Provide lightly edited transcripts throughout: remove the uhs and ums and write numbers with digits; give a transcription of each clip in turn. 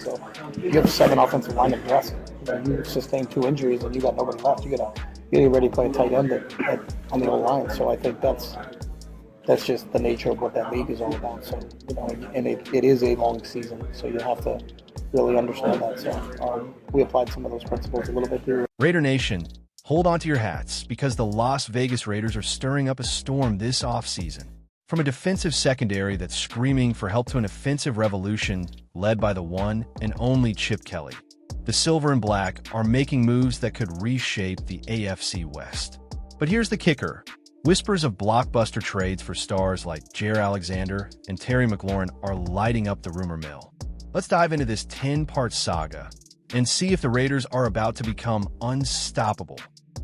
So you have 7 offensive linemen rest. You sustain 2 injuries and you got nobody left. You gotta get ready to play a tight end on the old line. So I think that's just the nature of what that league is all about. So and it is a long season. So you have to really understand that. So we applied some of those principles a little bit here. Raider Nation, hold on to your hats because the Las Vegas Raiders are stirring up a storm this offseason. From a defensive secondary that's screaming for help to an offensive revolution led by the one and only Chip Kelly, the Silver and Black are making moves that could reshape the AFC West. But here's the kicker. Whispers of blockbuster trades for stars like Jair Alexander and Terry McLaurin are lighting up the rumor mill. Let's dive into this 10-part saga and see if the Raiders are about to become unstoppable.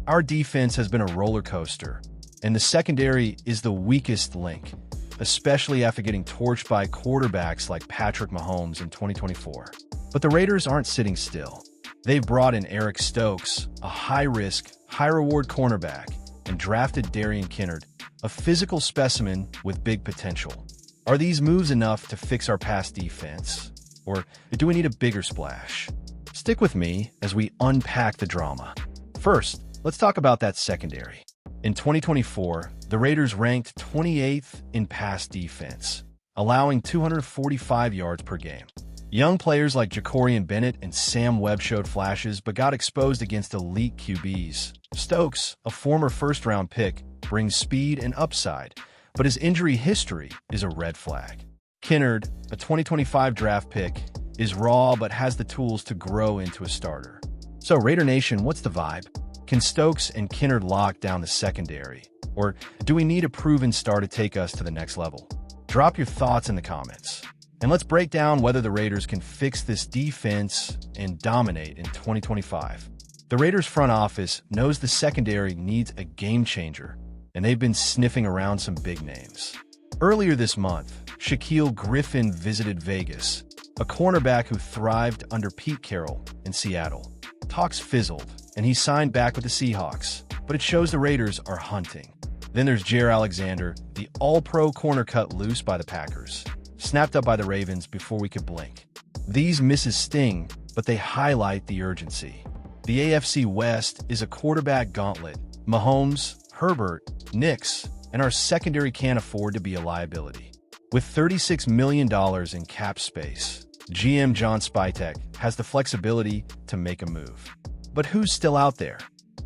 Our defense has been a roller coaster, and the secondary is the weakest link, especially after getting torched by quarterbacks like Patrick Mahomes in 2024. But the Raiders aren't sitting still. They've brought in Eric Stokes, a high-risk, high-reward cornerback, and drafted Darian Kinnard, a physical specimen with big potential. Are these moves enough to fix our pass defense? Or do we need a bigger splash? Stick with me as we unpack the drama. First, let's talk about that secondary. In 2024, the Raiders ranked 28th in pass defense, allowing 245 yards per game. Young players like Jacorian Bennett and Sam Webb showed flashes but got exposed against elite QBs. Stokes, a former first-round pick, brings speed and upside, but his injury history is a red flag. Kinnard, a 2025 draft pick, is raw but has the tools to grow into a starter. So, Raider Nation, what's the vibe? Can Stokes and Kinnard lock down the secondary? Or do we need a proven star to take us to the next level? Drop your thoughts in the comments. And let's break down whether the Raiders can fix this defense and dominate in 2025. The Raiders front office knows the secondary needs a game changer, and they've been sniffing around some big names. Earlier this month, Shaquille Griffin visited Vegas, a cornerback who thrived under Pete Carroll in Seattle. Talks fizzled, and he signed back with the Seahawks, but it shows the Raiders are hunting. Then there's Jair Alexander, the all-pro corner cut loose by the Packers, snapped up by the Ravens before we could blink. These misses sting, but they highlight the urgency. The AFC West is a quarterback gauntlet. Mahomes, Herbert, Nix, and our secondary can't afford to be a liability. With $36 million in cap space, GM John Spytek has the flexibility to make a move. But who's still out there?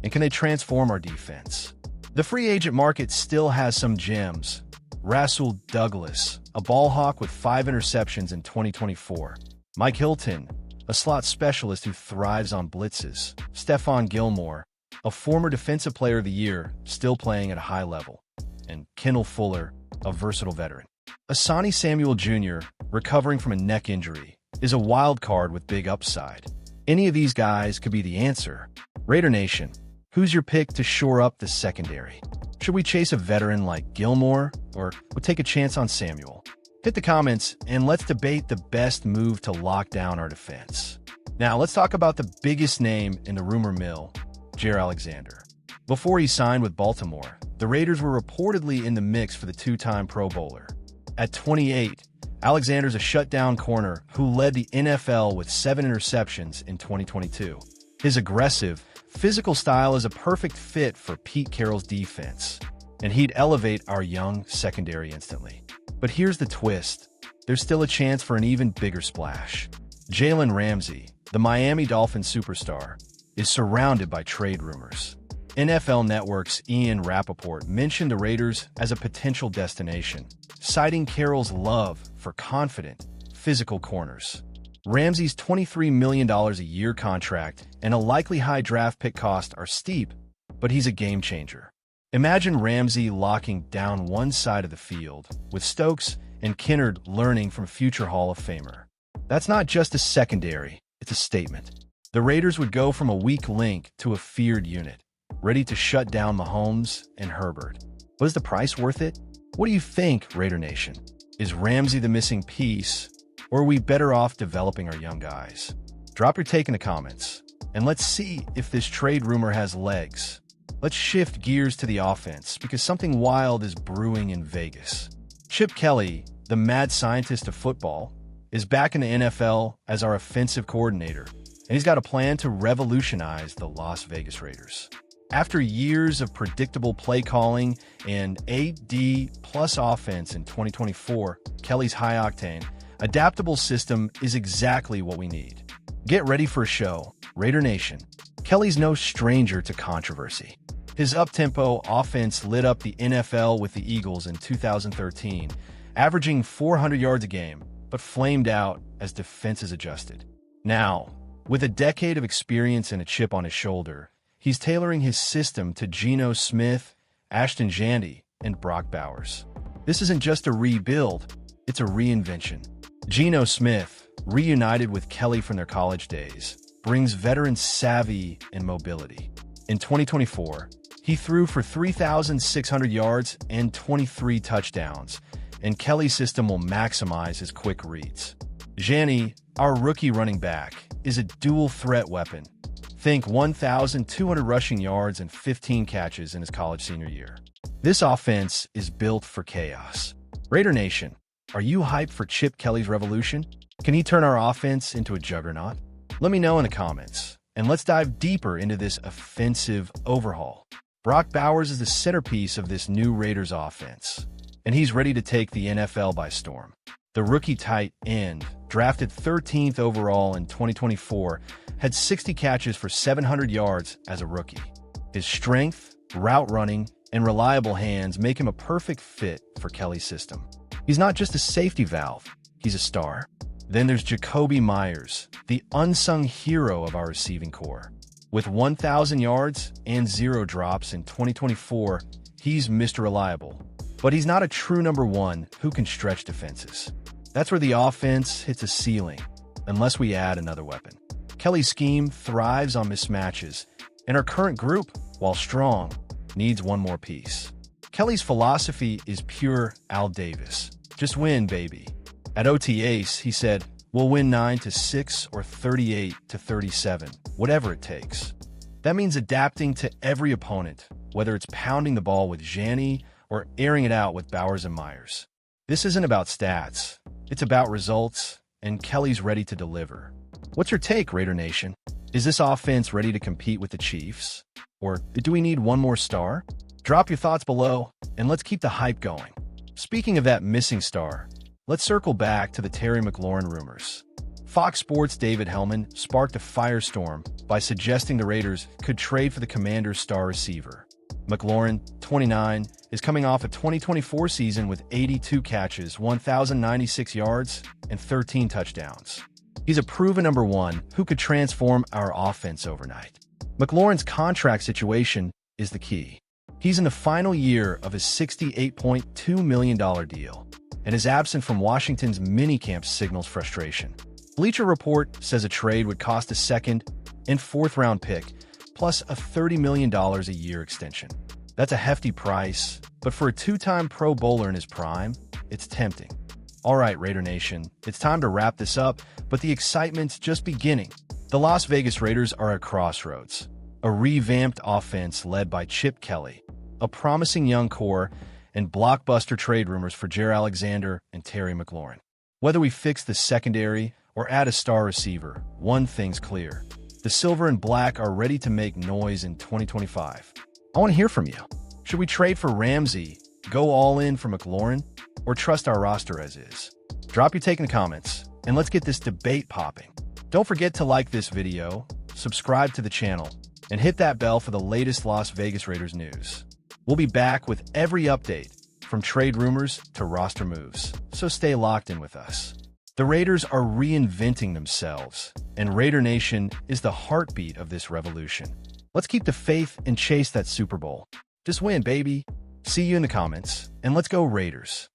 And can they transform our defense? The free agent market still has some gems. Rasul Douglas, a ball hawk with 5 interceptions in 2024. Mike Hilton, a slot specialist who thrives on blitzes. Stephon Gilmore, a former Defensive Player of the Year, still playing at a high level. And Kendall Fuller, a versatile veteran. Asani Samuel Jr., recovering from a neck injury, is a wild card with big upside. Any of these guys could be the answer. Raider Nation, who's your pick to shore up the secondary? Should we chase a veteran like Gilmore, or would take a chance on Samuel? Hit the comments, and let's debate the best move to lock down our defense. Now, let's talk about the biggest name in the rumor mill, Jair Alexander. Before he signed with Baltimore, the Raiders were reportedly in the mix for the 2-time Pro Bowler. At 28, Alexander's a shutdown corner who led the NFL with 7 interceptions in 2022. His aggressive, physical style is a perfect fit for Pete Carroll's defense, and he'd elevate our young secondary instantly. But here's the twist. There's still a chance for an even bigger splash. Jalen Ramsey, the Miami Dolphins superstar, is surrounded by trade rumors. NFL Network's Ian Rappaport mentioned the Raiders as a potential destination, citing Carroll's love for confident, physical corners. Ramsey's $23 million a year contract and a likely high draft pick cost are steep, but he's a game changer. Imagine Ramsey locking down one side of the field, with Stokes and Kinnard learning from future Hall of Famer. That's not just a secondary, it's a statement. The Raiders would go from a weak link to a feared unit, ready to shut down Mahomes and Herbert. But is the price worth it? What do you think, Raider Nation? Is Ramsey the missing piece, or are we better off developing our young guys? Drop your take in the comments, and let's see if this trade rumor has legs. Let's shift gears to the offense, because something wild is brewing in Vegas. Chip Kelly, the mad scientist of football, is back in the NFL as our offensive coordinator, and he's got a plan to revolutionize the Las Vegas Raiders. After years of predictable play calling and AD plus offense in 2024, Kelly's high-octane, adaptable system is exactly what we need. Get ready for a show, Raider Nation. Kelly's no stranger to controversy. His up-tempo offense lit up the NFL with the Eagles in 2013, averaging 400 yards a game, but flamed out as defenses adjusted. Now, with a decade of experience and a chip on his shoulder, he's tailoring his system to Geno Smith, Ashton, Jeanty, and Brock Bowers. This isn't just a rebuild, it's a reinvention. Geno Smith, reunited with Kelly from their college days, brings veteran savvy and mobility. In 2024, he threw for 3,600 yards and 23 touchdowns, and Kelly's system will maximize his quick reads. Jeanty, our rookie running back, is a dual-threat weapon. Think 1,200 rushing yards and 15 catches in his college senior year. This offense is built for chaos. Raider Nation, are you hyped for Chip Kelly's revolution? Can he turn our offense into a juggernaut? Let me know in the comments, and let's dive deeper into this offensive overhaul. Brock Bowers is the centerpiece of this new Raiders offense, and he's ready to take the NFL by storm. The rookie tight end, drafted 13th overall in 2024, had 60 catches for 700 yards as a rookie. His strength, route running, and reliable hands make him a perfect fit for Kelly's system. He's not just a safety valve, he's a star. Then there's Jakobi Meyers, the unsung hero of our receiving corps. With 1,000 yards and 0 drops in 2024, he's Mr. Reliable. But he's not a true number one who can stretch defenses. That's where the offense hits a ceiling, unless we add another weapon. Kelly's scheme thrives on mismatches, and our current group, while strong, needs one more piece. Kelly's philosophy is pure Al Davis. Just win, baby. At OTAs, he said, we'll win 9-6 or 38-37, whatever it takes. That means adapting to every opponent, whether it's pounding the ball with Jeanty or airing it out with Bowers and Meyers. This isn't about stats. It's about results, and Kelly's ready to deliver. What's your take, Raider Nation? Is this offense ready to compete with the Chiefs? Or do we need one more star? Drop your thoughts below, and let's keep the hype going. Speaking of that missing star, let's circle back to the Terry McLaurin rumors. Fox Sports' David Hellman sparked a firestorm by suggesting the Raiders could trade for the Commanders' star receiver. McLaurin, 29, is coming off a 2024 season with 82 catches, 1,096 yards, and 13 touchdowns. He's a proven number one who could transform our offense overnight. McLaurin's contract situation is the key. He's in the final year of his $68.2 million deal, and his absence from Washington's minicamp signals frustration. Bleacher Report says a trade would cost a second and fourth-round pick, plus a $30 million a year extension. That's a hefty price, but for a two-time Pro Bowler in his prime, it's tempting. All right, Raider Nation, it's time to wrap this up, but the excitement's just beginning. The Las Vegas Raiders are at crossroads. A revamped offense led by Chip Kelly, a promising young core, and blockbuster trade rumors for Jaire Alexander and Terry McLaurin. Whether we fix the secondary or add a star receiver, one thing's clear. The silver and black are ready to make noise in 2025. I want to hear from you. Should we trade for Ramsey, go all in for McLaurin, or trust our roster as is? Drop your take in the comments, and let's get this debate popping. Don't forget to like this video, subscribe to the channel, and hit that bell for the latest Las Vegas Raiders news. We'll be back with every update, from trade rumors to roster moves, so stay locked in with us. The Raiders are reinventing themselves, and Raider Nation is the heartbeat of this revolution. Let's keep the faith and chase that Super Bowl. Just win, baby. See you in the comments, and let's go Raiders.